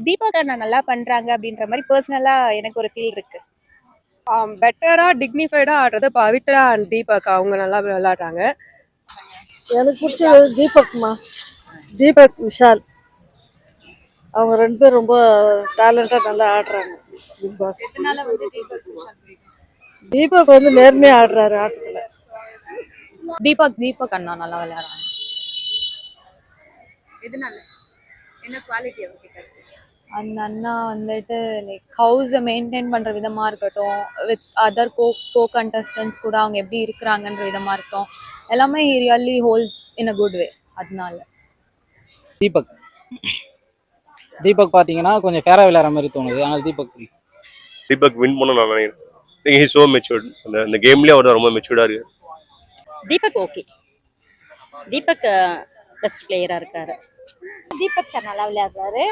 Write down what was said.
தீபக் அண்ணா நல்லா பண்றாங்க அப்படின்ற மாதிரி பர்சனலா எனக்கு ஒரு ஃபீல் இருக்கு. பெட்டரா டிக்னிஃபைடா ஆடுறது பவித்ரா அண்ட் தீபக், அவங்க நல்லா விளையாடுறாங்க. எனக்கு பிடிச்சது தீபக்மா, தீபக் விஷால், அவங்க ரெண்டு பேரும் ரொம்ப டேலண்டாக நல்லா ஆடுறாங்க பிக் பாஸ். தீபக் வந்து நேர்மையாக ஆடுறாரு ஆட்டத்தில். தீபக் அண்ணா நல்லா விளையாடுறாங்க. எதனால? என்ன குவாலிட்டி அவர்கிட்ட? அந்த அண்ணா வந்துட்டு லைக் ஹவுஸை மெயின்டைன் பண்ணுற விதமாக இருக்கட்டும், வித் அதர் கோ கண்டஸ்டன்ஸ் கூட அவங்க எப்படி இருக்கிறாங்கன்ற விதமாக இருக்கட்டும், எல்லாமே he really holes in a good way. அதனால தீபக் பார்த்தீங்கன்னா கொஞ்சம் ஃபேராக விளையாடுற மாதிரி தோணுது. ஆனால் தீபக் வின் பண்ண நான் நினைக்கிறேன். He so matured. அந்த கேம்லேயே அவர் ரொம்ப மெச்சூர்டாக இருக்கு. தீபக் ஓகே, தீபக் பெஸ்ட் பிளேயராக இருக்காரு. தீபக் சார் நல்லா விளையாடுறாரு.